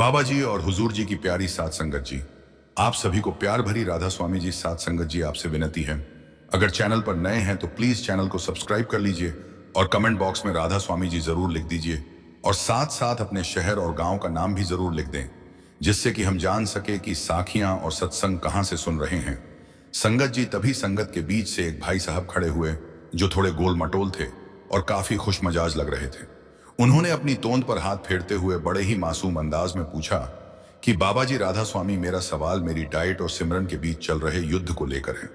बाबा जी और हुजूर जी की प्यारी सात संगत जी, आप सभी को प्यार भरी राधा स्वामी जी सात संगत जी आपसे विनती है। अगर चैनल पर नए हैं तो प्लीज चैनल को सब्सक्राइब कर लीजिए और कमेंट बॉक्स में राधा स्वामी जी जरूर लिख दीजिए और साथ साथ अपने शहर और गांव का नाम भी जरूर लिख दें, जिससे कि हम जान सके कि साखियां और सत्संग कहां से सुन रहे हैं। संगत जी, तभी संगत के बीच से एक भाई साहब खड़े हुए जो थोड़े गोल मटोल थे और काफी खुश मजाज लग रहे थे। उन्होंने अपनी तोंद पर हाथ फेरते हुए बड़े ही मासूम अंदाज में पूछा कि बाबा जी राधा स्वामी, मेरा सवाल मेरी डाइट और सिमरन के बीच चल रहे युद्ध को लेकर है।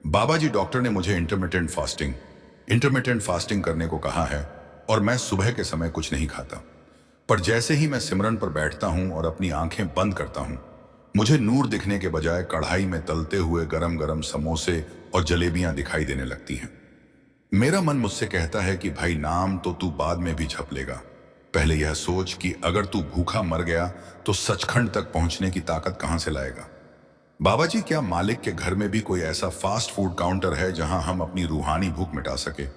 बाबा जी, डॉक्टर ने मुझे इंटरमिटेंट फास्टिंग करने को कहा है और मैं सुबह के समय कुछ नहीं खाता, पर जैसे ही मैं सिमरन पर बैठता हूं और अपनी आंखें बंद करता हूं, मुझे नूर दिखने के बजाय कढ़ाई में तलते हुए गरम गरम समोसे और जलेबियां दिखाई देने लगती हैं। मेरा मन मुझसे कहता है कि भाई, नाम तो तू बाद में भी झप लेगा, पहले यह सोच कि अगर तू भूखा मर गया तो सचखंड तक पहुंचने की ताकत कहां से लाएगा। बाबा जी, क्या मालिक के घर में भी कोई ऐसा फास्ट फूड काउंटर है जहां हम अपनी रूहानी भूख मिटा सके?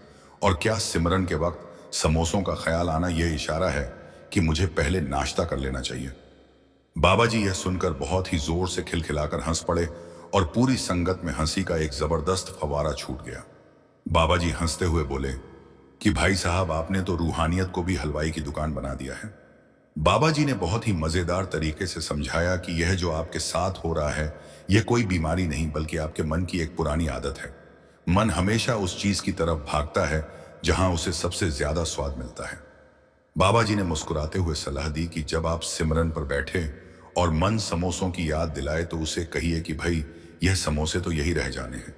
और क्या सिमरन के वक्त समोसों का ख्याल आना यह इशारा है कि मुझे पहले नाश्ता कर लेना चाहिए? बाबा जी यह सुनकर बहुत ही जोर से खिलखिलाकर हंस पड़े और पूरी संगत में हंसी का एक जबरदस्त फवारा छूट गया। बाबा जी हंसते हुए बोले कि भाई साहब, आपने तो रूहानियत को भी हलवाई की दुकान बना दिया है। बाबा जी ने बहुत ही मजेदार तरीके से समझाया कि यह जो आपके साथ हो रहा है, यह कोई बीमारी नहीं बल्कि आपके मन की एक पुरानी आदत है। मन हमेशा उस चीज की तरफ भागता है जहां उसे सबसे ज्यादा स्वाद मिलता है। बाबा जी ने मुस्कुराते हुए सलाह दी कि जब आप सिमरन पर बैठे और मन समोसों की याद दिलाए तो उसे कहिए कि भाई, यह समोसे तो यही रह जाने हैं,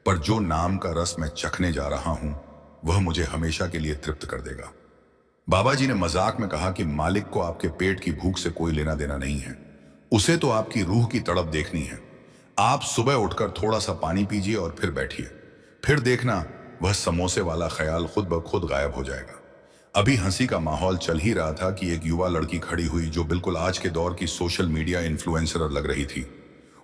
पर जो नाम का रस मैं चखने जा रहा हूं वह मुझे हमेशा के लिए तृप्त कर देगा। बाबा जी ने मजाक में कहा कि मालिक को आपके पेट की भूख से कोई लेना देना नहीं है, उसे तो आपकी रूह की तड़प देखनी है। आप सुबह उठकर थोड़ा सा पानी पीजिए और फिर बैठिए, फिर देखना वह समोसे वाला ख्याल खुद ब खुद गायब हो जाएगा। अभी हंसी का माहौल चल ही रहा था कि एक युवा लड़की खड़ी हुई जो बिल्कुल आज के दौर की सोशल मीडिया इन्फ्लुएंसर लग रही थी।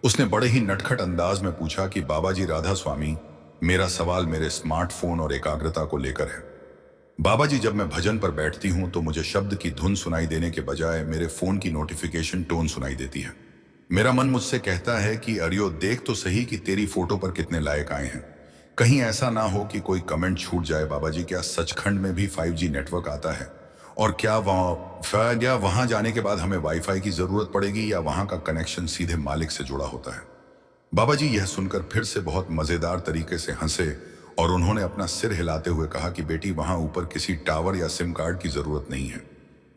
उसने बड़े ही नटखट अंदाज में पूछा कि बाबा जी राधा स्वामी, मेरा सवाल मेरे स्मार्टफोन और एकाग्रता को लेकर है। बाबा जी, जब मैं भजन पर बैठती हूं तो मुझे शब्द की धुन सुनाई देने के बजाय मेरे फोन की नोटिफिकेशन टोन सुनाई देती है। मेरा मन मुझसे कहता है कि अरियो, देख तो सही कि तेरी फोटो पर कितने लाइक आए हैं। कहीं ऐसा ना हो कि कोई कमेंट छूट जाए। बाबा जी, क्या सचखंड में भी 5G नेटवर्क आता है? और क्या वहां जाने के बाद हमें वाईफाई की जरूरत पड़ेगी या वहां का कनेक्शन सीधे मालिक से जुड़ा होता है? बाबा जी यह सुनकर फिर से बहुत मजेदार तरीके से हंसे और उन्होंने अपना सिर हिलाते हुए कहा कि बेटी, वहां ऊपर किसी टावर या सिम कार्ड की जरूरत नहीं है,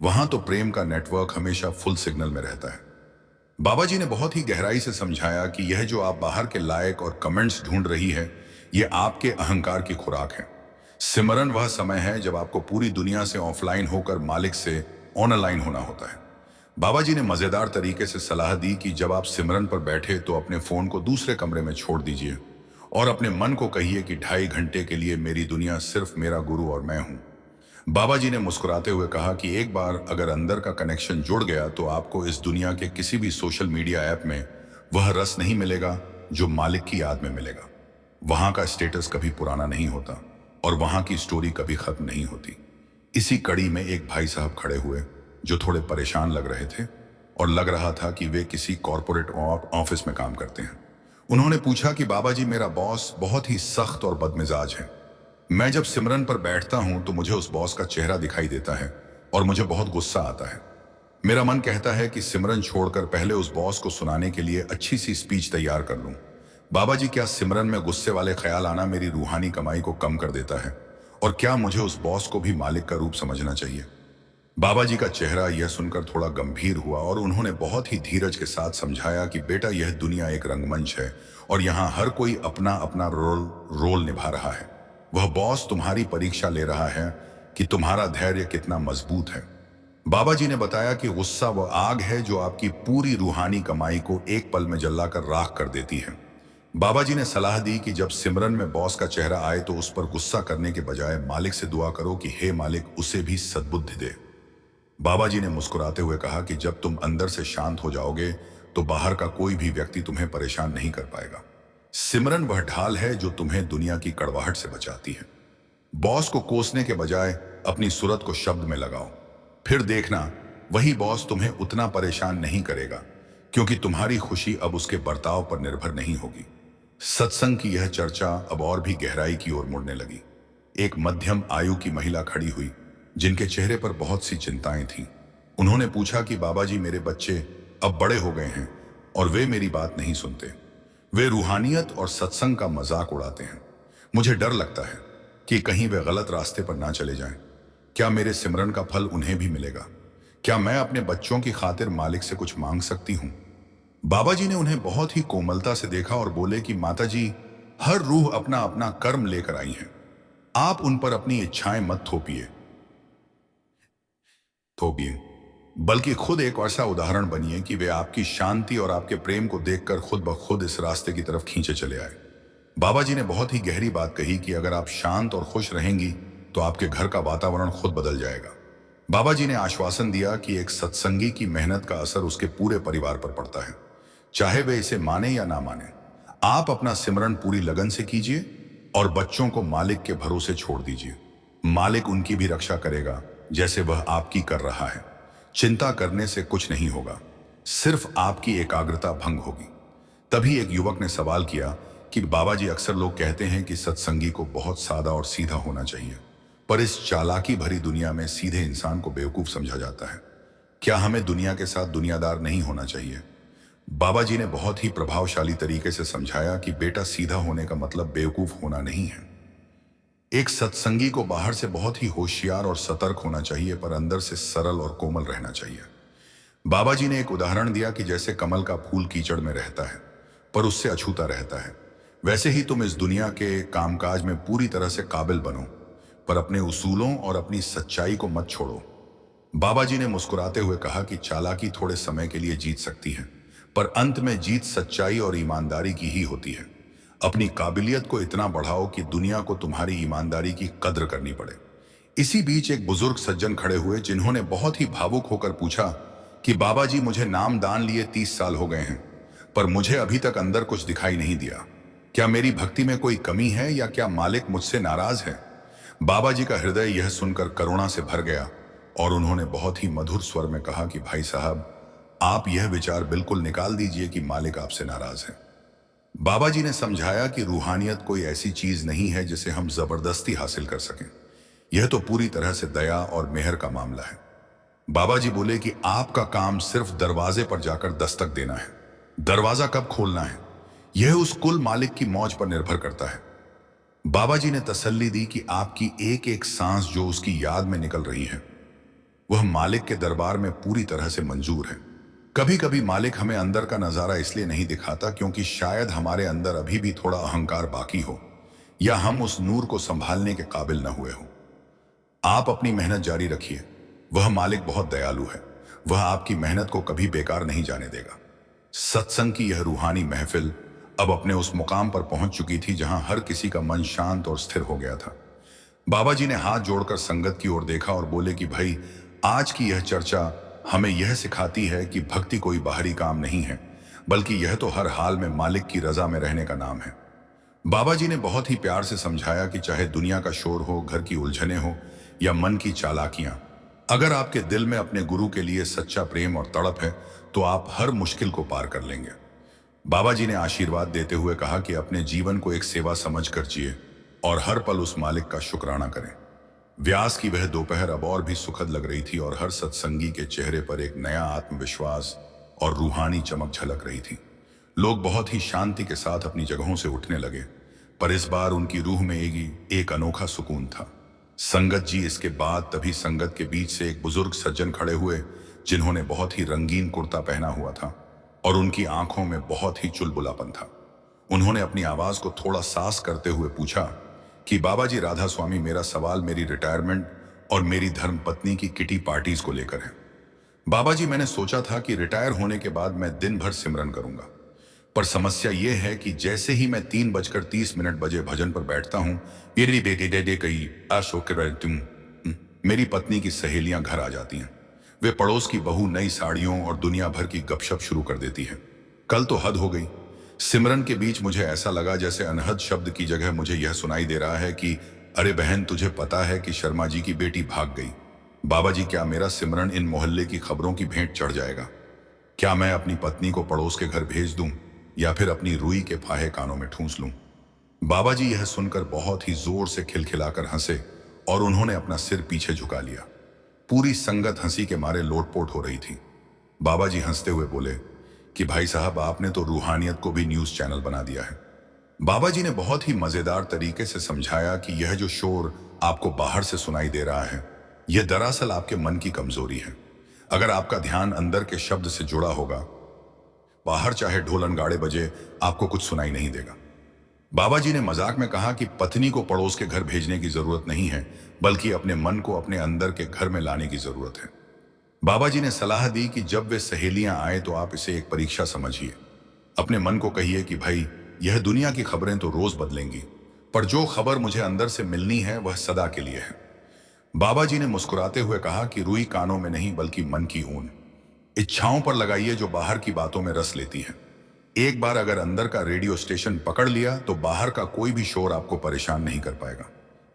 वहां तो प्रेम का नेटवर्क हमेशा फुल सिग्नल में रहता है। बाबा जी ने बहुत ही गहराई से समझाया कि यह जो आप बाहर के लायक और कमेंट्स ढूंढ रही है, यह आपके अहंकार की खुराक है। सिमरन वह समय है जब आपको पूरी दुनिया से ऑफलाइन होकर मालिक से ऑनलाइन होना होता है। बाबा जी ने मजेदार तरीके से सलाह दी कि जब आप सिमरन पर बैठे तो अपने फोन को दूसरे कमरे में छोड़ दीजिए और अपने मन को कहिए कि 2.5 घंटे के लिए मेरी दुनिया सिर्फ मेरा गुरु और मैं हूं। बाबा जी ने मुस्कुराते हुए कहा कि एक बार अगर अंदर का कनेक्शन जुड़ गया तो आपको इस दुनिया के किसी भी सोशल मीडिया ऐप में वह रस नहीं मिलेगा जो मालिक की याद में मिलेगा। वहां का स्टेटस कभी पुराना नहीं होता और वहां की स्टोरी कभी खत्म नहीं होती। इसी कड़ी में एक भाई साहब खड़े हुए जो थोड़े परेशान लग रहे थे और लग रहा था कि वे किसी कॉरपोरेट ऑफिस में काम करते हैं। उन्होंने पूछा कि बाबा जी, मेरा बॉस बहुत ही सख्त और बदमिजाज है। मैं जब सिमरन पर बैठता हूं तो मुझे उस बॉस का चेहरा दिखाई देता है और मुझे बहुत गुस्सा आता है। मेरा मन कहता है कि सिमरन छोड़कर पहले उस बॉस को सुनाने के लिए अच्छी सी स्पीच तैयार कर लूं। बाबा जी, क्या सिमरन में गुस्से वाले ख्याल आना मेरी रूहानी कमाई को कम कर देता है? और क्या मुझे उस बॉस को भी मालिक का रूप समझना चाहिए? बाबा जी का चेहरा यह सुनकर थोड़ा गंभीर हुआ और उन्होंने बहुत ही धीरज के साथ समझाया कि बेटा, यह दुनिया एक रंगमंच है और यहाँ हर कोई अपना अपना रोल निभा रहा है। वह बॉस तुम्हारी परीक्षा ले रहा है कि तुम्हारा धैर्य कितना मजबूत है। बाबा जी ने बताया कि गुस्सा वह आग है जो आपकी पूरी रूहानी कमाई को एक पल में जलाकर राख कर देती है। बाबा जी ने सलाह दी कि जब सिमरन में बॉस का चेहरा आए तो उस पर गुस्सा करने के बजाय मालिक से दुआ करो कि हे मालिक, उसे भी सद्बुद्धि दे। बाबा जी ने मुस्कुराते हुए कहा कि जब तुम अंदर से शांत हो जाओगे तो बाहर का कोई भी व्यक्ति तुम्हें परेशान नहीं कर पाएगा। सिमरन वह ढाल है जो तुम्हें दुनिया की कड़वाहट से बचाती है। बॉस को कोसने के बजाय अपनी सूरत को शब्द में लगाओ, फिर देखना वही बॉस तुम्हें उतना परेशान नहीं करेगा, क्योंकि तुम्हारी खुशी अब उसके बर्ताव पर निर्भर नहीं होगी। सत्संग की यह चर्चा अब और भी गहराई की ओर मुड़ने लगी। एक मध्यम आयु की महिला खड़ी हुई, जिनके चेहरे पर बहुत सी चिंताएं थीं। उन्होंने पूछा कि बाबा जी, मेरे बच्चे अब बड़े हो गए हैं और वे मेरी बात नहीं सुनते। वे रूहानियत और सत्संग का मजाक उड़ाते हैं। मुझे डर लगता है कि कहीं वे गलत रास्ते पर ना चले जाएं। क्या मेरे सिमरन का फल उन्हें भी मिलेगा? क्या मैं अपने बच्चों की खातिर मालिक से कुछ मांग सकती हूं? बाबा जी ने उन्हें बहुत ही कोमलता से देखा और बोले कि माता जी, हर रूह अपना अपना कर्म लेकर आई है। आप उन पर अपनी इच्छाएं मत थोपिए, बल्कि खुद एक ऐसा उदाहरण बनिए कि वे आपकी शांति और आपके प्रेम को देखकर खुद ब खुद इस रास्ते की तरफ खींचे चले आए। बाबा जी ने बहुत ही गहरी बात कही कि अगर आप शांत और खुश रहेंगी तो आपके घर का वातावरण खुद बदल जाएगा। बाबा जी ने आश्वासन दिया कि एक सत्संगी की मेहनत का असर उसके पूरे परिवार पर पड़ता है, चाहे वे इसे माने या ना माने। आप अपना सिमरन पूरी लगन से कीजिए और बच्चों को मालिक के भरोसे छोड़ दीजिए। मालिक उनकी भी रक्षा करेगा जैसे वह आपकी कर रहा है। चिंता करने से कुछ नहीं होगा, सिर्फ आपकी एकाग्रता भंग होगी। तभी एक युवक ने सवाल किया कि बाबा जी, अक्सर लोग कहते हैं कि सत्संगी को बहुत सादा और सीधा होना चाहिए, पर इस चालाकी भरी दुनिया में सीधे इंसान को बेवकूफ समझा जाता है। क्या हमें दुनिया के साथ दुनियादार नहीं होना चाहिए? बाबा जी ने बहुत ही प्रभावशाली तरीके से समझाया कि बेटा, सीधा होने का मतलब बेवकूफ होना नहीं है। एक सत्संगी को बाहर से बहुत ही होशियार और सतर्क होना चाहिए, पर अंदर से सरल और कोमल रहना चाहिए। बाबा जी ने एक उदाहरण दिया कि जैसे कमल का फूल कीचड़ में रहता है पर उससे अछूता रहता है, वैसे ही तुम इस दुनिया के कामकाज में पूरी तरह से काबिल बनो, पर अपने उसूलों और अपनी सच्चाई को मत छोड़ो। बाबा जी ने मुस्कुराते हुए कहा कि चालाकी थोड़े समय के लिए जीत सकती है, पर अंत में जीत सच्चाई और ईमानदारी की ही होती है। अपनी काबिलियत को इतना बढ़ाओ कि दुनिया को तुम्हारी ईमानदारी की कद्र करनी पड़े। इसी बीच एक बुजुर्ग सज्जन खड़े हुए, जिन्होंने बहुत ही भावुक होकर पूछा कि बाबा जी, मुझे नाम दान लिए 30 साल हो गए हैं, पर मुझे अभी तक अंदर कुछ दिखाई नहीं दिया। क्या मेरी भक्ति में कोई कमी है या क्या मालिक मुझसे नाराज है? बाबा जी का हृदय यह सुनकर करुणा से भर गया और उन्होंने बहुत ही मधुर स्वर में कहा कि भाई साहब, आप यह विचार बिल्कुल निकाल दीजिए कि मालिक आपसे नाराज है। बाबा जी ने समझाया कि रूहानियत कोई ऐसी चीज नहीं है जिसे हम जबरदस्ती हासिल कर सकें। यह तो पूरी तरह से दया और मेहर का मामला है। बाबा जी बोले कि आपका काम सिर्फ दरवाजे पर जाकर दस्तक देना है। दरवाजा कब खोलना है, यह उस कुल मालिक की मौज पर निर्भर करता है। बाबा जी ने तसल्ली दी कि आपकी एक एक सांस जो उसकी याद में निकल रही है, वह मालिक के दरबार में पूरी तरह से मंजूर है। कभी कभी मालिक हमें अंदर का नजारा इसलिए नहीं दिखाता क्योंकि शायद हमारे अंदर अभी भी थोड़ा अहंकार बाकी हो, या हम उस नूर को संभालने के काबिल न हुए हो। आप अपनी मेहनत जारी रखिए, वह मालिक बहुत दयालु है, वह आपकी मेहनत को कभी बेकार नहीं जाने देगा। सत्संग की यह रूहानी महफिल अब अपने उस मुकाम पर पहुंच चुकी थी जहां हर किसी का मन शांत और स्थिर हो गया था। बाबा जी ने हाथ जोड़कर संगत की ओर देखा और बोले कि भाई, आज की यह चर्चा हमें यह सिखाती है कि भक्ति कोई बाहरी काम नहीं है, बल्कि यह तो हर हाल में मालिक की रजा में रहने का नाम है। बाबा जी ने बहुत ही प्यार से समझाया कि चाहे दुनिया का शोर हो, घर की उलझने हो या मन की चालाकियां, अगर आपके दिल में अपने गुरु के लिए सच्चा प्रेम और तड़प है तो आप हर मुश्किल को पार कर लेंगे। बाबा जी ने आशीर्वाद देते हुए कहा कि अपने जीवन को एक सेवा समझकर जिए और हर पल उस मालिक का शुक्राना करें। व्यास की वह दोपहर अब और भी सुखद लग रही थी और हर सत्संगी के चेहरे पर एक नया आत्मविश्वास और रूहानी चमक झलक रही थी। लोग बहुत ही शांति के साथ अपनी जगहों से उठने लगे, पर इस बार उनकी रूह में एक अनोखा सुकून था। संगत जी, इसके बाद तभी संगत के बीच से एक बुजुर्ग सज्जन खड़े हुए, जिन्होंने बहुत ही रंगीन कुर्ता पहना हुआ था और उनकी आंखों में बहुत ही चुलबुलापन था। उन्होंने अपनी आवाज को थोड़ा सास करते हुए पूछा कि बाबा जी, राधा स्वामी, मेरा सवाल मेरी रिटायरमेंट और मेरी धर्म पत्नी की किटी पार्टीज को लेकर है। बाबा जी, मैंने सोचा था कि रिटायर होने के बाद मैं दिन भर सिमरन करूंगा, पर समस्या यह है कि जैसे ही मैं 3:30 बजे भजन पर बैठता हूं, मेरी बेटी दे कही अशोक तुम मेरी पत्नी की सहेलियां घर आ जाती हैं। वे पड़ोस की बहू नई साड़ियों और दुनिया भर की गपशप शुरू कर देती है। कल तो हद हो गई। सिमरन के बीच मुझे ऐसा लगा जैसे अनहद शब्द की जगह मुझे यह सुनाई दे रहा है कि अरे बहन, तुझे पता है कि शर्मा जी की बेटी भाग गई। बाबा जी, क्या मेरा सिमरन इन मोहल्ले की खबरों की भेंट चढ़ जाएगा? क्या मैं अपनी पत्नी को पड़ोस के घर भेज दूं या फिर अपनी रुई के फाहे कानों में ठूंस लूं? बाबा जी यह सुनकर बहुत ही जोर से खिलखिलाकर हंसे और उन्होंने अपना सिर पीछे झुका लिया। पूरी संगत हंसी के मारे लोटपोट हो रही थी। बाबा जी हंसते हुए बोले कि भाई साहब, आपने तो रूहानियत को भी न्यूज चैनल बना दिया है। बाबा जी ने बहुत ही मजेदार तरीके से समझाया कि यह जो शोर आपको बाहर से सुनाई दे रहा है, यह दरअसल आपके मन की कमजोरी है। अगर आपका ध्यान अंदर के शब्द से जुड़ा होगा, बाहर चाहे ढोल नगाड़े बजे, आपको कुछ सुनाई नहीं देगा। बाबा जी ने मजाक में कहा कि पत्नी को पड़ोस के घर भेजने की जरूरत नहीं है, बल्कि अपने मन को अपने अंदर के घर में लाने की जरूरत है। बाबा जी ने सलाह दी कि जब वे सहेलियां आए तो आप इसे एक परीक्षा समझिए। अपने मन को कहिए कि भाई, यह दुनिया की खबरें तो रोज बदलेंगी, पर जो खबर मुझे अंदर से मिलनी है वह सदा के लिए है। बाबा जी ने मुस्कुराते हुए कहा कि रुई कानों में नहीं बल्कि मन की ऊन इच्छाओं पर लगाइए जो बाहर की बातों में रस लेती है। एक बार अगर अंदर का रेडियो स्टेशन पकड़ लिया तो बाहर का कोई भी शोर आपको परेशान नहीं कर पाएगा।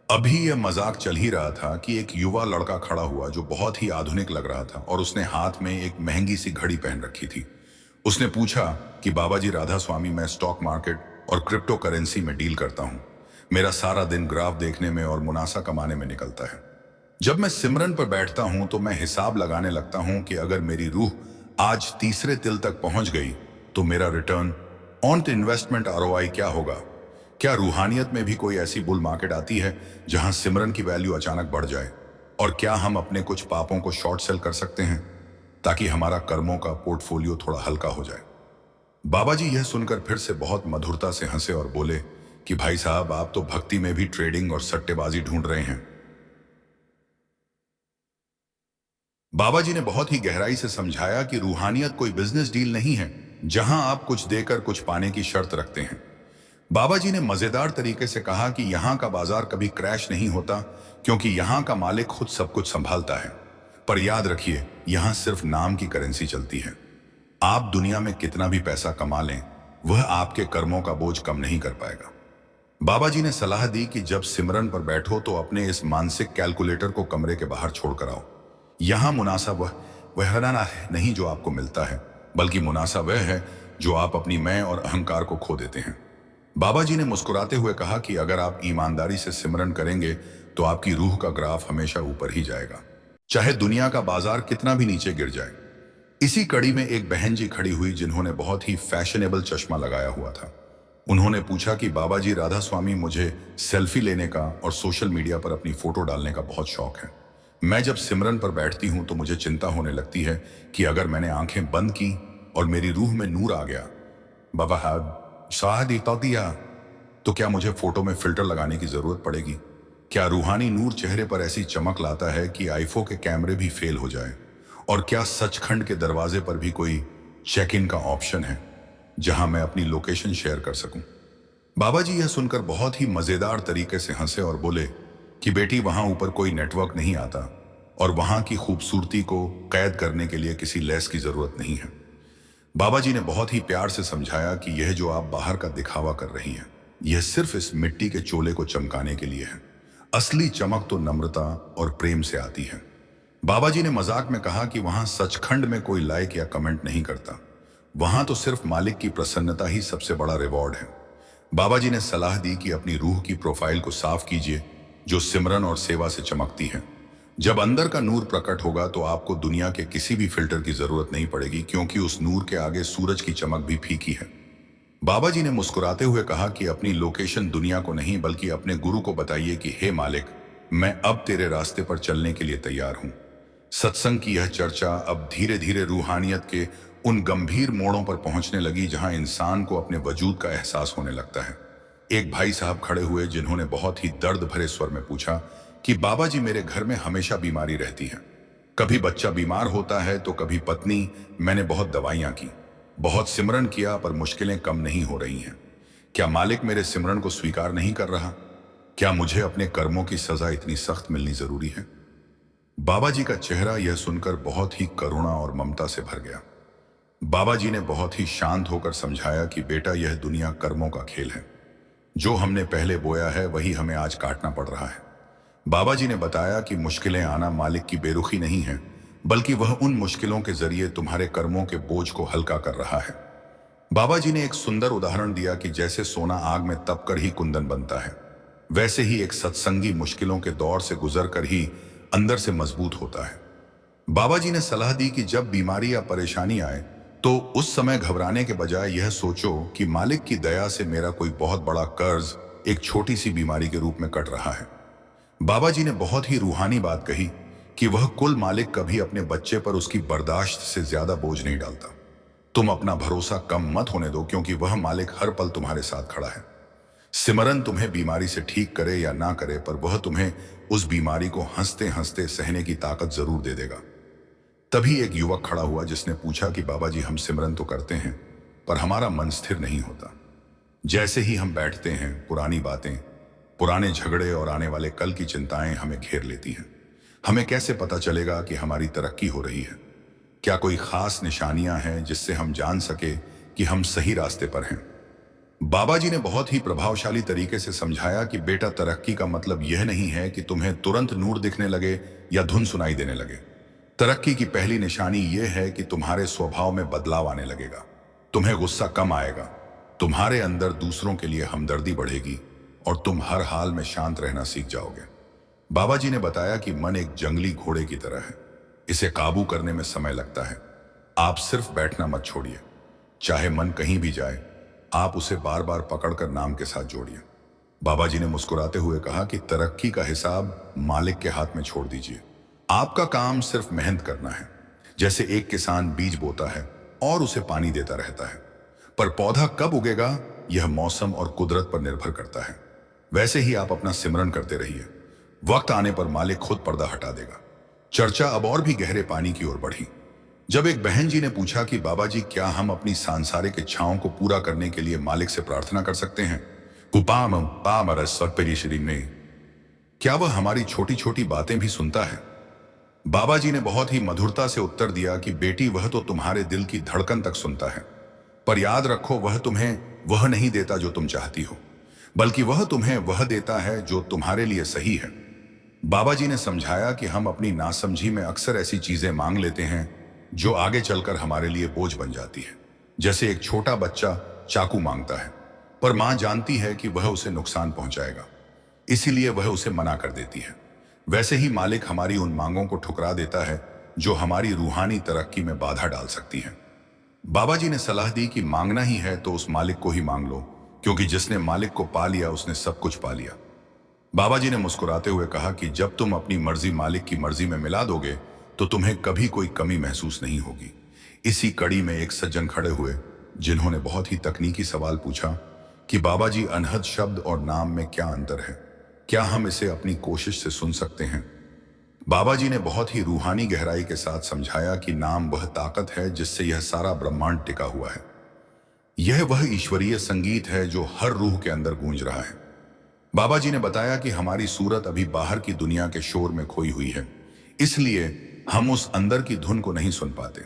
अभी यह मजाक चल ही रहा था कि एक युवा लड़का खड़ा हुआ जो बहुत ही आधुनिक लग रहा था और उसने हाथ में एक महंगी सी घड़ी पहन रखी थी। उसने पूछा कि बाबा जी राधा स्वामी, मैं स्टॉक मार्केट और क्रिप्टो करेंसी में डील करता हूं। मेरा सारा दिन ग्राफ देखने में और मुनाफा कमाने में निकलता है। जब मैं सिमरन पर बैठता हूं तो मैं हिसाब लगाने लगता हूं कि अगर मेरी रूह आज तीसरे तिल तक पहुंच गई तो मेरा रिटर्न ऑन इन्वेस्टमेंट आरओआई क्या होगा। क्या रूहानियत में भी कोई ऐसी बुल मार्केट आती है जहां सिमरन की वैल्यू अचानक बढ़ जाए? और क्या हम अपने कुछ पापों को शॉर्ट सेल कर सकते हैं ताकि हमारा कर्मों का पोर्टफोलियो थोड़ा हल्का हो जाए? बाबा जी यह सुनकर फिर से बहुत मधुरता से हंसे और बोले कि भाई साहब, आप तो भक्ति में भी ट्रेडिंग और सट्टेबाजी ढूंढ रहे हैं। बाबा जी ने बहुत ही गहराई से समझाया कि रूहानियत कोई बिजनेस डील नहीं है जहां आप कुछ देकर कुछ पाने की शर्त रखते हैं। बाबा जी ने मजेदार तरीके से कहा कि यहाँ का बाजार कभी क्रैश नहीं होता, क्योंकि यहाँ का मालिक खुद सब कुछ संभालता है। पर याद रखिए, यहाँ सिर्फ नाम की करेंसी चलती है। आप दुनिया में कितना भी पैसा कमा लें, वह आपके कर्मों का बोझ कम नहीं कर पाएगा। बाबा जी ने सलाह दी कि जब सिमरन पर बैठो तो अपने इस मानसिक कैलकुलेटर को कमरे के बाहर छोड़कर आओ। यहाँ मुनासा वह हराना है नहीं जो आपको मिलता है, बल्कि मुनासा वह है जो आप अपनी मैं और अहंकार को खो देते हैं। बाबा जी ने मुस्कुराते हुए कहा कि अगर आप ईमानदारी से सिमरन करेंगे तो आपकी रूह का ग्राफ हमेशा ऊपर ही जाएगा, चाहे दुनिया का बाजार कितना भी नीचे गिर जाए। इसी कड़ी में एक बहन जी खड़ी हुई जिन्होंने बहुत ही फैशनेबल चश्मा लगाया हुआ था। उन्होंने पूछा कि बाबा जी राधा स्वामी, मुझे सेल्फी लेने का और सोशल मीडिया पर अपनी फोटो डालने का बहुत शौक है। मैं जब सिमरन पर बैठती हूं तो मुझे चिंता होने लगती है कि अगर मैंने आंखें बंद की और मेरी रूह में नूर आ गया, बाबा शाह दिया, तो क्या मुझे फोटो में फिल्टर लगाने की जरूरत पड़ेगी? क्या रूहानी नूर चेहरे पर ऐसी चमक लाता है कि आईफोन के कैमरे भी फेल हो जाए? और क्या सचखंड के दरवाजे पर भी कोई चेक इन का ऑप्शन है जहां मैं अपनी लोकेशन शेयर कर सकूं? बाबा जी यह सुनकर बहुत ही मजेदार तरीके से हंसे और बोले कि बेटी, वहां ऊपर कोई नेटवर्क नहीं आता और वहां की खूबसूरती को कैद करने के लिए किसी लेस की जरूरत नहीं है। बाबा जी ने बहुत ही प्यार से समझाया कि यह जो आप बाहर का दिखावा कर रही हैं, यह सिर्फ इस मिट्टी के चोले को चमकाने के लिए है। असली चमक तो नम्रता और प्रेम से आती है। बाबा जी ने मजाक में कहा कि वहां सचखंड में कोई लाइक या कमेंट नहीं करता, वहां तो सिर्फ मालिक की प्रसन्नता ही सबसे बड़ा रिवॉर्ड है। बाबा जी ने सलाह दी कि अपनी रूह की प्रोफाइल को साफ कीजिए जो सिमरन और सेवा से चमकती है। जब अंदर का नूर प्रकट होगा तो आपको दुनिया के किसी भी फिल्टर की जरूरत नहीं पड़ेगी, क्योंकि उस नूर के आगे सूरज की चमक भी फीकी है। बाबा जी ने मुस्कुराते हुए कहा कि अपनी लोकेशन दुनिया को नहीं बल्कि अपने गुरु को बताइए कि हे मालिक, मैं अब तेरे रास्ते पर चलने के लिए तैयार हूं। सत्संग की यह चर्चा अब धीरे धीरे रूहानियत के उन गंभीर मोड़ों पर पहुंचने लगी जहां इंसान को अपने वजूद का एहसास होने लगता है। एक भाई साहब खड़े हुए जिन्होंने बहुत ही दर्द भरे स्वर में पूछा कि बाबा जी, मेरे घर में हमेशा बीमारी रहती है। कभी बच्चा बीमार होता है तो कभी पत्नी। मैंने बहुत दवाइयां की, बहुत सिमरन किया, पर मुश्किलें कम नहीं हो रही हैं। क्या मालिक मेरे सिमरन को स्वीकार नहीं कर रहा? क्या मुझे अपने कर्मों की सजा इतनी सख्त मिलनी जरूरी है? बाबा जी का चेहरा यह सुनकर बहुत ही करुणा और ममता से भर गया। बाबा जी ने बहुत ही शांत होकर समझाया कि बेटा, यह दुनिया कर्मों का खेल है। जो हमने पहले बोया है वही हमें आज काटना पड़ रहा है। बाबा जी ने बताया कि मुश्किलें आना मालिक की बेरुखी नहीं है, बल्कि वह उन मुश्किलों के जरिए तुम्हारे कर्मों के बोझ को हल्का कर रहा है। बाबा जी ने एक सुंदर उदाहरण दिया कि जैसे सोना आग में तप कर ही कुंदन बनता है, वैसे ही एक सत्संगी मुश्किलों के दौर से गुजर कर ही अंदर से मजबूत होता है। बाबा जी ने सलाह दी कि जब बीमारी या परेशानी आए तो उस समय घबराने के बजाय यह सोचो कि मालिक की दया से मेरा कोई बहुत बड़ा कर्ज एक छोटी सी बीमारी के रूप में कट रहा है। बाबा जी ने बहुत ही रूहानी बात कही कि वह कुल मालिक कभी अपने बच्चे पर उसकी बर्दाश्त से ज्यादा बोझ नहीं डालता। तुम अपना भरोसा कम मत होने दो, क्योंकि वह मालिक हर पल तुम्हारे साथ खड़ा है। सिमरन तुम्हें बीमारी से ठीक करे या ना करे, पर वह तुम्हें उस बीमारी को हंसते हंसते सहने की ताकत जरूर दे देगा। तभी एक युवक खड़ा हुआ जिसने पूछा कि बाबा जी, हम सिमरन तो करते हैं पर हमारा मन स्थिर नहीं होता। जैसे ही हम बैठते हैं, पुरानी बातें, पुराने झगड़े और आने वाले कल की चिंताएं हमें घेर लेती हैं। हमें कैसे पता चलेगा कि हमारी तरक्की हो रही है? क्या कोई खास निशानियां हैं जिससे हम जान सके कि हम सही रास्ते पर हैं? बाबा जी ने बहुत ही प्रभावशाली तरीके से समझाया कि बेटा, तरक्की का मतलब यह नहीं है कि तुम्हें तुरंत नूर दिखने लगे या धुन सुनाई देने लगे। तरक्की की पहली निशानी यह है कि तुम्हारे स्वभाव में बदलाव आने लगेगा। तुम्हें गुस्सा कम आएगा, तुम्हारे अंदर दूसरों के लिए हमदर्दी बढ़ेगी और तुम हर हाल में शांत रहना सीख जाओगे। बाबा जी ने बताया कि मन एक जंगली घोड़े की तरह है, इसे काबू करने में समय लगता है। आप सिर्फ बैठना मत छोड़िए, चाहे मन कहीं भी जाए, आप उसे बार बार पकड़कर नाम के साथ जोड़िए। बाबा जी ने मुस्कुराते हुए कहा कि तरक्की का हिसाब मालिक के हाथ में छोड़ दीजिए। आपका काम सिर्फ मेहनत करना है। जैसे एक किसान बीज बोता है और उसे पानी देता रहता है, पर पौधा कब उगेगा यह मौसम और कुदरत पर निर्भर करता है। वैसे ही आप अपना सिमरन करते रहिए, वक्त आने पर मालिक खुद पर्दा हटा देगा। चर्चा अब और भी गहरे पानी की ओर बढ़ी। जब एक बहन जी ने पूछा कि बाबा जी, क्या हम अपनी सांसारिक इच्छाओं को पूरा करने के लिए मालिक से प्रार्थना कर सकते हैं? कुपाम पामरस और पेरिशरी में क्या वह हमारी छोटी छोटी बातें भी सुनता है? बाबा जी ने बहुत ही मधुरता से उत्तर दिया कि बेटी, वह तो तुम्हारे दिल की धड़कन तक सुनता है, पर याद रखो, वह तुम्हें वह नहीं देता जो तुम चाहती हो, बल्कि वह तुम्हें वह देता है जो तुम्हारे लिए सही है। बाबा जी ने समझाया कि हम अपनी नासमझी में अक्सर ऐसी चीजें मांग लेते हैं जो आगे चलकर हमारे लिए बोझ बन जाती है। जैसे एक छोटा बच्चा चाकू मांगता है, पर मां जानती है कि वह उसे नुकसान पहुंचाएगा, इसीलिए वह उसे मना कर देती है। वैसे ही मालिक हमारी उन मांगों को ठुकरा देता है जो हमारी रूहानी तरक्की में बाधा डाल सकती है। बाबा जी ने सलाह दी कि मांगना ही है तो उस मालिक को ही मांग लो, क्योंकि जिसने मालिक को पा लिया उसने सब कुछ पा लिया। बाबा जी ने मुस्कुराते हुए कहा कि जब तुम अपनी मर्जी मालिक की मर्जी में मिला दोगे तो तुम्हें कभी कोई कमी महसूस नहीं होगी। इसी कड़ी में एक सज्जन खड़े हुए जिन्होंने बहुत ही तकनीकी सवाल पूछा कि बाबा जी, अनहद शब्द और नाम में क्या अंतर है? क्या हम इसे अपनी कोशिश से सुन सकते हैं? बाबा जी ने बहुत ही रूहानी गहराई के साथ समझाया कि नाम वह ताकत है जिससे यह सारा ब्रह्मांड टिका हुआ है। यह वह ईश्वरीय संगीत है जो हर रूह के अंदर गूंज रहा है। बाबा जी ने बताया कि हमारी सूरत अभी बाहर की दुनिया के शोर में खोई हुई है, इसलिए हम उस अंदर की धुन को नहीं सुन पाते।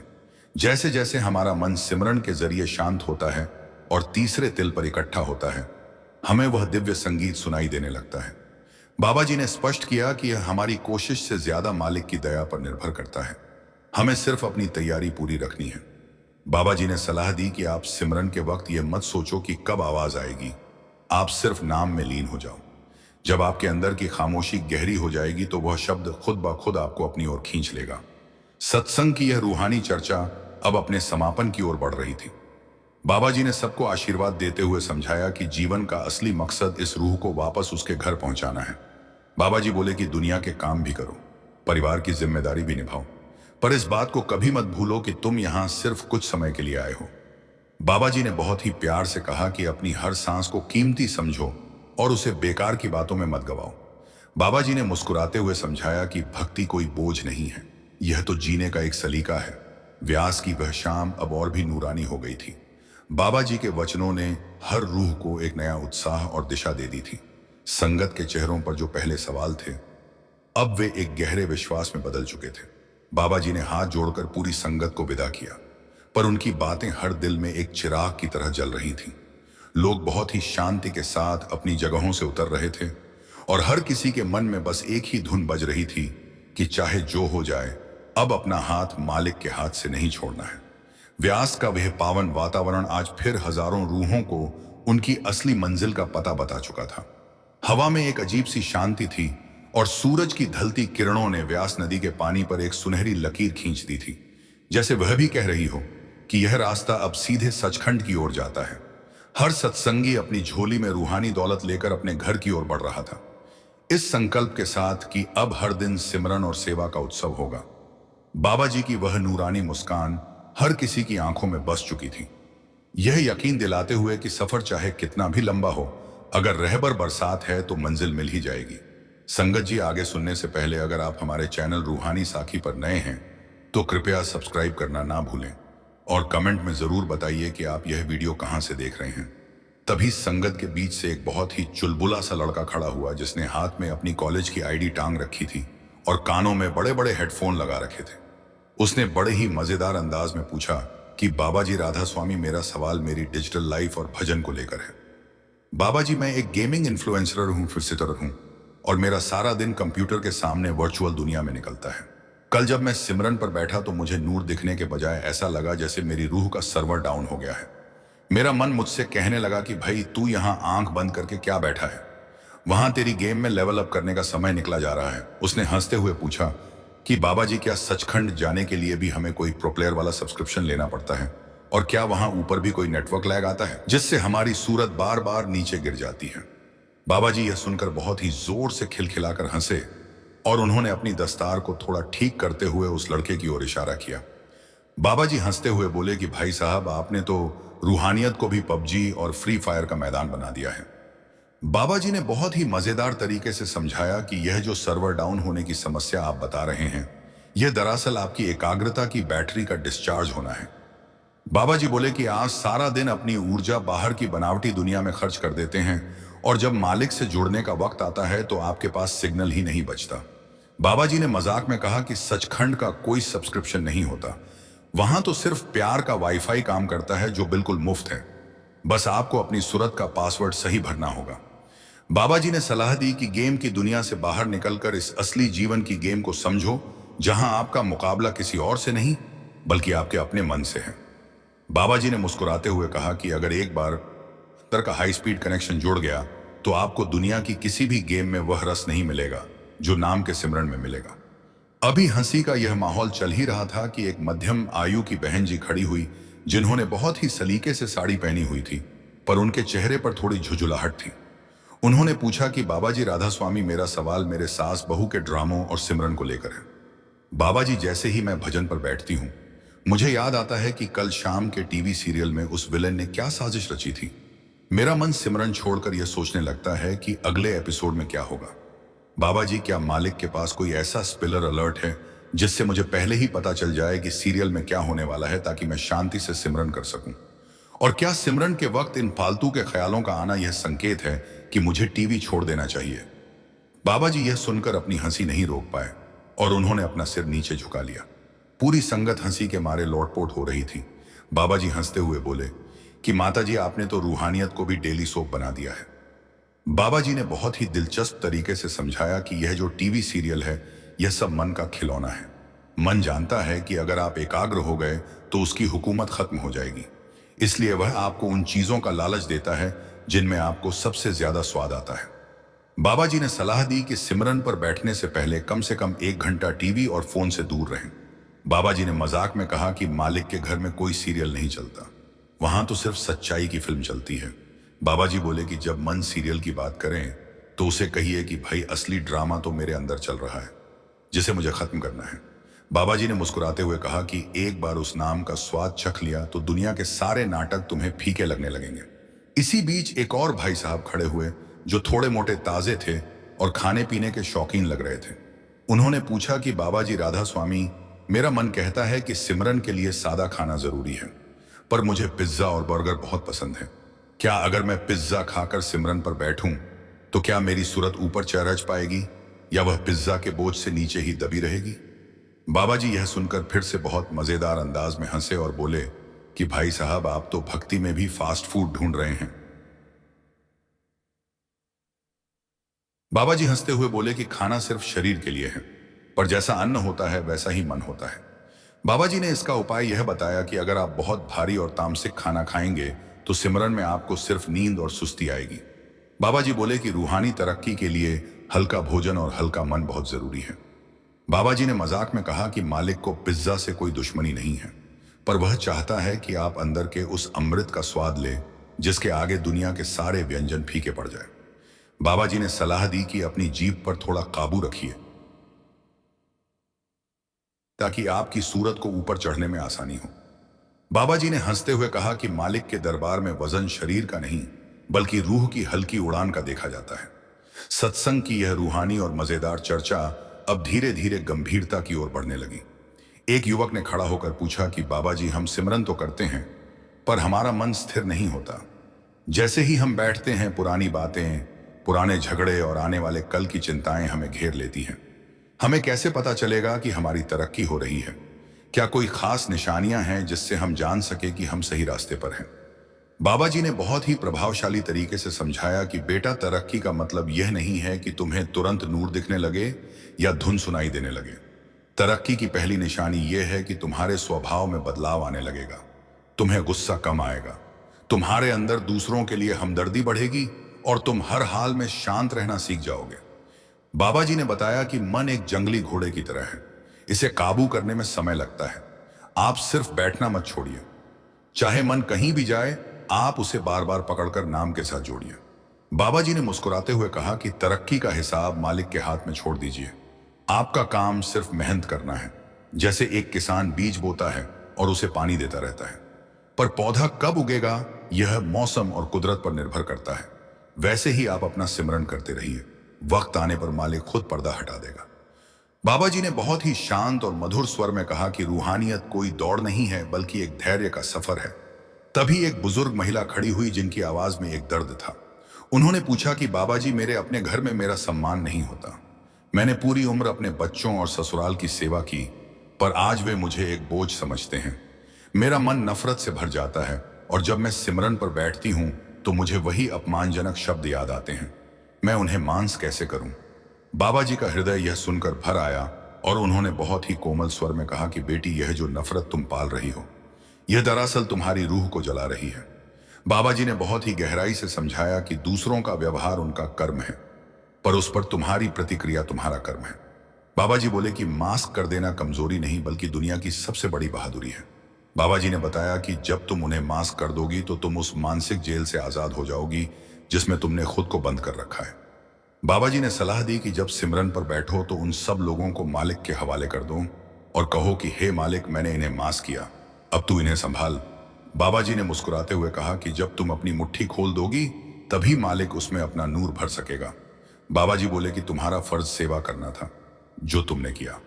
जैसे जैसे हमारा मन सिमरन के जरिए शांत होता है और तीसरे तिल पर इकट्ठा होता है, हमें वह दिव्य संगीत सुनाई देने लगता है। बाबा जी ने स्पष्ट किया कि यह हमारी कोशिश से ज्यादा मालिक की दया पर निर्भर करता है। हमें सिर्फ अपनी तैयारी पूरी रखनी है। बाबा जी ने सलाह दी कि आप सिमरन के वक्त यह मत सोचो कि कब आवाज आएगी, आप सिर्फ नाम में लीन हो जाओ। जब आपके अंदर की खामोशी गहरी हो जाएगी तो वह शब्द खुद ब खुद आपको अपनी ओर खींच लेगा। सत्संग की यह रूहानी चर्चा अब अपने समापन की ओर बढ़ रही थी। बाबा जी ने सबको आशीर्वाद देते हुए समझाया कि जीवन का असली मकसद इस रूह को वापस उसके घर पहुंचाना है। बाबा जी बोले कि दुनिया के काम भी करो, परिवार की जिम्मेदारी भी निभाओ, पर इस बात को कभी मत भूलो कि तुम यहां सिर्फ कुछ समय के लिए आए हो। बाबा जी ने बहुत ही प्यार से कहा कि अपनी हर सांस को कीमती समझो और उसे बेकार की बातों में मत गवाओ। बाबा जी ने मुस्कुराते हुए समझाया कि भक्ति कोई बोझ नहीं है, यह तो जीने का एक सलीका है। व्यास की वह शाम अब और भी नूरानी हो गई थी। बाबा जी के वचनों ने हर रूह को एक नया उत्साह और दिशा दे दी थी। संगत के चेहरों पर जो पहले सवाल थे, अब वे एक गहरे विश्वास में बदल चुके थे। बाबा जी ने हाथ जोड़कर पूरी संगत को विदा किया, पर उनकी बातें हर दिल में एक चिराग की तरह जल रही थीं। लोग बहुत ही शांति के साथ अपनी जगहों से उतर रहे थे और हर किसी के मन में बस एक ही धुन बज रही थी कि चाहे जो हो जाए, अब अपना हाथ मालिक के हाथ से नहीं छोड़ना है। व्यास का वह पावन वातावरण आज फिर हजारों रूहों को उनकी असली मंजिल का पता बता चुका था। हवा में एक अजीब सी शांति थी और सूरज की ढलती किरणों ने व्यास नदी के पानी पर एक सुनहरी लकीर खींच दी थी, जैसे वह भी कह रही हो कि यह रास्ता अब सीधे सचखंड की ओर जाता है। हर सत्संगी अपनी झोली में रूहानी दौलत लेकर अपने घर की ओर बढ़ रहा था, इस संकल्प के साथ कि अब हर दिन सिमरन और सेवा का उत्सव होगा। बाबा जी की वह नूरानी मुस्कान हर किसी की आंखों में बस चुकी थी, यह यकीन दिलाते हुए कि सफर चाहे कितना भी लंबा हो, अगर रहबर बरसात है तो मंजिल मिल ही जाएगी। संगत जी, आगे सुनने से पहले अगर आप हमारे चैनल रूहानी साखी पर नए हैं तो कृपया सब्सक्राइब करना ना भूलें और कमेंट में जरूर बताइए कि आप यह वीडियो कहां से देख रहे हैं। तभी संगत के बीच से एक बहुत ही चुलबुला सा लड़का खड़ा हुआ, जिसने हाथ में अपनी कॉलेज की आईडी टांग रखी थी और कानों में बड़े बड़े हेडफोन लगा रखे थे। उसने बड़े ही मजेदार अंदाज में पूछा कि बाबा जी राधा स्वामी, मेरा सवाल मेरी डिजिटल लाइफ और भजन को लेकर है। बाबा जी, मैं एक गेमिंग इन्फ्लुएंसर हूँ, विजिटर हूँ और मेरा सारा दिन कंप्यूटर के सामने वर्चुअल दुनिया में निकलता है। कल जब मैं सिमरन पर बैठा तो मुझे नूर दिखने के बजाय ऐसा लगा जैसे मेरी रूह का सर्वर डाउन हो गया है। मेरा मन मुझसे कहने लगा कि भाई, तू यहाँ आंख बंद करके क्या बैठा है? वहां तेरी गेम में लेवल अप करने का समय निकला जा रहा है। उसने हंसते हुए पूछा कि बाबा जी, क्या सचखंड जाने के लिए भी हमें कोई प्रो प्लेयर वाला सब्सक्रिप्शन लेना पड़ता है? और क्या वहां ऊपर भी कोई नेटवर्क लैग आता है जिससे हमारी सूरत बार बार नीचे गिर जाती है? बाबा जी यह सुनकर बहुत ही जोर से खिलखिलाकर हंसे और उन्होंने अपनी दस्तार को थोड़ा ठीक करते हुए उस लड़के की ओर इशारा किया। बाबा जी हंसते हुए बोले कि भाई साहब, आपने तो रूहानियत को भी पबजी और फ्री फायर का मैदान बना दिया है। बाबा जी ने बहुत ही मजेदार तरीके से समझाया कि यह जो सर्वर डाउन होने की समस्या आप बता रहे हैं, यह दरअसल आपकी एकाग्रता की बैटरी का डिस्चार्ज होना है। बाबा जी बोले कि आज सारा दिन अपनी ऊर्जा बाहर की बनावटी दुनिया में खर्च कर देते हैं और जब मालिक से जुड़ने का वक्त आता है तो आपके पास सिग्नल ही नहीं बचता। बाबा जी ने मजाक में कहा कि सचखंड का कोई सब्सक्रिप्शन नहीं होता, वहां तो सिर्फ प्यार का वाईफाई काम करता है जो बिल्कुल मुफ्त है। बस आपको अपनी सूरत का पासवर्ड सही भरना होगा। बाबा जी ने सलाह दी कि गेम की दुनिया से बाहर निकलकर इस असली जीवन की गेम को समझो, जहां आपका मुकाबला किसी और से नहीं बल्कि आपके अपने मन से है। बाबा जी ने मुस्कुराते हुए कहा कि अगर एक बार तर का हाई स्पीड कनेक्शन जुड़ गया तो आपको दुनिया की किसी भी गेम में वह रस नहीं मिलेगा जो नाम के सिमरन में मिलेगा। अभी हंसी का यह माहौल चल ही रहा था कि एक मध्यम आयु की बहन जी खड़ी हुई, जिन्होंने बहुत ही सलीके से साड़ी पहनी हुई थी, पर उनके चेहरे पर थोड़ी झुझुलाहट थी। उन्होंने पूछा कि बाबा जी राधा स्वामी, मेरा सवाल मेरे सास बहू के ड्रामों और सिमरन को लेकर है। बाबा जी, जैसे ही मैं भजन पर बैठती हूँ मुझे याद आता है कि कल शाम के टीवी सीरियल में उस विलेन ने क्या साजिश रची थी। मेरा मन सिमरन छोड़कर यह सोचने लगता है कि अगले एपिसोड में क्या होगा। बाबा जी, क्या मालिक के पास कोई ऐसा स्पिलर अलर्ट है जिससे मुझे पहले ही पता चल जाए कि सीरियल में क्या होने वाला है, ताकि मैं शांति से सिमरन कर सकूं? और क्या सिमरन के वक्त इन फालतू के ख्यालों का आना यह संकेत है कि मुझे टीवी छोड़ देना चाहिए? बाबा जी यह सुनकर अपनी हंसी नहीं रोक पाए और उन्होंने अपना सिर नीचे झुका लिया। पूरी संगत हंसी के मारे लोटपोट हो रही थी। बाबा जी हंसते हुए बोले कि माता जी, आपने तो रूहानियत को भी डेली सोप बना दिया है। बाबा जी ने बहुत ही दिलचस्प तरीके से समझाया कि यह जो टीवी सीरियल है, यह सब मन का खिलौना है। मन जानता है कि अगर आप एकाग्र हो गए तो उसकी हुकूमत खत्म हो जाएगी, इसलिए वह आपको उन चीजों का लालच देता है जिनमें आपको सबसे ज्यादा स्वाद आता है। बाबा जी ने सलाह दी कि सिमरन पर बैठने से पहले कम से कम 1 घंटा टीवी और फोन से दूर रहें। बाबा जी ने मजाक में कहा कि मालिक के घर में कोई सीरियल नहीं चलता, वहां तो सिर्फ सच्चाई की फिल्म चलती है। बाबा जी बोले कि जब मन सीरियल की बात करें तो उसे कहिए कि भाई, असली ड्रामा तो मेरे अंदर चल रहा है जिसे मुझे खत्म करना है। बाबा जी ने मुस्कुराते हुए कहा कि एक बार उस नाम का स्वाद चख लिया तो दुनिया के सारे नाटक तुम्हें फीके लगने लगेंगे। इसी बीच एक और भाई साहब खड़े हुए जो थोड़े मोटे ताजे थे और खाने पीने के शौकीन लग रहे थे। उन्होंने पूछा कि बाबा जी राधा स्वामी, मेरा मन कहता है कि सिमरन के लिए सादा खाना जरूरी है, पर मुझे पिज्जा और बर्गर बहुत पसंद है। क्या अगर मैं पिज्जा खाकर सिमरन पर बैठूं तो क्या मेरी सूरत ऊपर चरच पाएगी या वह पिज्जा के बोझ से नीचे ही दबी रहेगी? बाबा जी यह सुनकर फिर से बहुत मजेदार अंदाज में हंसे और बोले कि भाई साहब, आप तो भक्ति में भी फास्ट फूड ढूंढ रहे हैं। बाबा जी हंसते हुए बोले कि खाना सिर्फ शरीर के लिए है, पर जैसा अन्न होता है वैसा ही मन होता है। बाबा जी ने इसका उपाय यह बताया कि अगर आप बहुत भारी और तामसिक खाना खाएंगे तो सिमरन में आपको सिर्फ नींद और सुस्ती आएगी। बाबा जी बोले कि रूहानी तरक्की के लिए हल्का भोजन और हल्का मन बहुत जरूरी है। बाबा जी ने मजाक में कहा कि मालिक को पिज्जा से कोई दुश्मनी नहीं है, पर वह चाहता है कि आप अंदर के उस अमृत का स्वाद लें जिसके आगे दुनिया के सारे व्यंजन फीके पड़ जाए। बाबा जी ने सलाह दी कि अपनी जीभ पर थोड़ा काबू रखिए ताकि आपकी सूरत को ऊपर चढ़ने में आसानी हो। बाबा जी ने हंसते हुए कहा कि मालिक के दरबार में वजन शरीर का नहीं बल्कि रूह की हल्की उड़ान का देखा जाता है। सत्संग की यह रूहानी और मजेदार चर्चा अब धीरे धीरे गंभीरता की ओर बढ़ने लगी। एक युवक ने खड़ा होकर पूछा कि बाबा जी, हम सिमरन तो करते हैं पर हमारा मन स्थिर नहीं होता। जैसे ही हम बैठते हैं पुरानी बातें, पुराने झगड़े और आने वाले कल की चिंताएं हमें घेर लेती हैं। हमें कैसे पता चलेगा कि हमारी तरक्की हो रही है? क्या कोई खास निशानियां हैं जिससे हम जान सके कि हम सही रास्ते पर हैं? बाबा जी ने बहुत ही प्रभावशाली तरीके से समझाया कि बेटा, तरक्की का मतलब यह नहीं है कि तुम्हें तुरंत नूर दिखने लगे या धुन सुनाई देने लगे। तरक्की की पहली निशानी यह है कि तुम्हारे स्वभाव में बदलाव आने लगेगा। तुम्हें गुस्सा कम आएगा, तुम्हारे अंदर दूसरों के लिए हमदर्दी बढ़ेगी और तुम हर हाल में शांत रहना सीख जाओगे। बाबा जी ने बताया कि मन एक जंगली घोड़े की तरह है, इसे काबू करने में समय लगता है। आप सिर्फ बैठना मत छोड़िए, चाहे मन कहीं भी जाए आप उसे बार बार पकड़कर नाम के साथ जोड़िए। बाबा जी ने मुस्कुराते हुए कहा कि तरक्की का हिसाब मालिक के हाथ में छोड़ दीजिए। आपका काम सिर्फ मेहनत करना है। जैसे एक किसान बीज बोता है और उसे पानी देता रहता है, पर पौधा कब उगेगा यह मौसम और कुदरत पर निर्भर करता है। वैसे ही आप अपना सिमरन करते रहिए, वक्त आने पर मालिक खुद पर्दा हटा देगा। बाबा जी ने बहुत ही शांत और मधुर स्वर में कहा कि रूहानियत कोई दौड़ नहीं है बल्कि एक धैर्य का सफर है। तभी एक बुजुर्ग महिला खड़ी हुई जिनकी आवाज में एक दर्द था। उन्होंने पूछा कि बाबा जी, मेरे अपने घर में मेरा सम्मान नहीं होता। मैंने पूरी उम्र अपने बच्चों और ससुराल की सेवा की, पर आज वे मुझे एक बोझ समझते हैं। मेरा मन नफरत से भर जाता है और जब मैं सिमरन पर बैठती हूं तो मुझे वही अपमानजनक शब्द याद आते हैं। मैं उन्हें मांस कैसे करूं? बाबा जी का हृदय यह सुनकर भर आया और उन्होंने बहुत ही कोमल स्वर में कहा कि बेटी, यह जो नफरत तुम पाल रही हो यह दरअसल तुम्हारी रूह को जला रही है। बाबा जी ने बहुत ही गहराई से समझाया कि दूसरों का व्यवहार उनका कर्म है, पर उस पर तुम्हारी प्रतिक्रिया तुम्हारा कर्म है। बाबा जी बोले कि मास्क कर देना कमजोरी नहीं बल्कि दुनिया की सबसे बड़ी बहादुरी है। बाबा जी ने बताया कि जब तुम उन्हें मास्क कर दोगी तो तुम उस मानसिक जेल से आजाद हो जाओगी जिसमें तुमने खुद को बंद कर रखा है। बाबा जी ने सलाह दी कि जब सिमरन पर बैठो तो उन सब लोगों को मालिक के हवाले कर दो और कहो कि हे मालिक, मैंने इन्हें मास्क किया, अब तू इन्हें संभाल। बाबा जी ने मुस्कुराते हुए कहा कि जब तुम अपनी मुट्ठी खोल दोगी तभी मालिक उसमें अपना नूर भर सकेगा। बाबा जी बोले कि तुम्हारा फर्ज सेवा करना था, जो तुमने किया।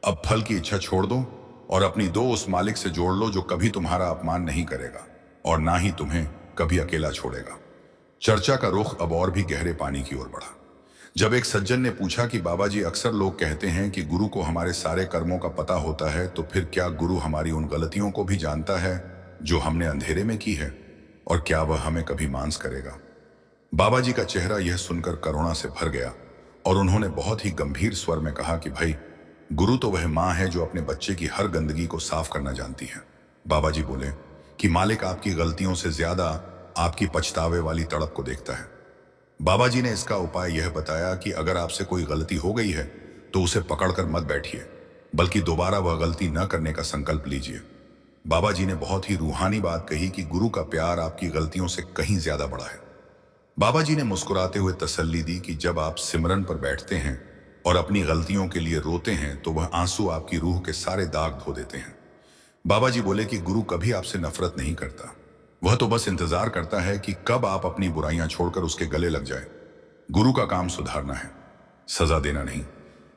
अब फल की इच्छा छोड़ दो और अपनी दो उस मालिक से जोड़ लो जो कभी तुम्हारा अपमान नहीं करेगा और ना ही तुम्हें कभी अकेला छोड़ेगा। चर्चा का रुख अब और भी गहरे पानी की ओर बढ़ा। जब एक सज्जन ने पूछा कि बाबा जी, अक्सर लोग कहते हैं कि गुरु को हमारे सारे कर्मों का पता होता है, तो फिर क्या गुरु हमारी उन गलतियों को भी जानता है जो हमने अंधेरे में की है, और क्या वह हमें कभी मांस करेगा? बाबा जी का चेहरा यह सुनकर करुणा से भर गया और उन्होंने बहुत ही गंभीर स्वर में कहा कि भाई, गुरु तो वह माँ है जो अपने बच्चे की हर गंदगी को साफ करना जानती है। बाबा जी बोले कि मालिक आपकी गलतियों से ज्यादा आपकी पछतावे वाली तड़प को देखता है। बाबा जी ने इसका उपाय यह बताया कि अगर आपसे कोई गलती हो गई है तो उसे पकड़कर मत बैठिए, बल्कि दोबारा वह गलती न करने का संकल्प लीजिए। बाबा जी ने बहुत ही रूहानी बात कही कि गुरु का प्यार आपकी गलतियों से कहीं ज्यादा बड़ा है। बाबा जी ने मुस्कुराते हुए तसल्ली दी कि जब आप सिमरन पर बैठते हैं और अपनी गलतियों के लिए रोते हैं तो वह आंसू आपकी रूह के सारे दाग धो देते हैं। बाबा जी बोले कि गुरु कभी आपसे नफरत नहीं करता, वह तो बस इंतजार करता है कि कब आप अपनी बुराइयां छोड़कर उसके गले लग जाए। गुरु का काम सुधारना है, सजा देना नहीं।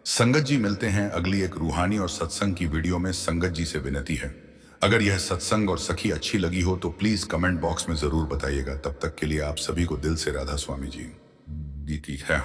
संगत जी, मिलते हैं अगली एक रूहानी और सत्संग की वीडियो में। संगत जी से विनती है, अगर यह सत्संग और सखी अच्छी लगी हो तो प्लीज कमेंट बॉक्स में जरूर बताइएगा। तब तक के लिए आप सभी को दिल से राधा स्वामी जी दी है।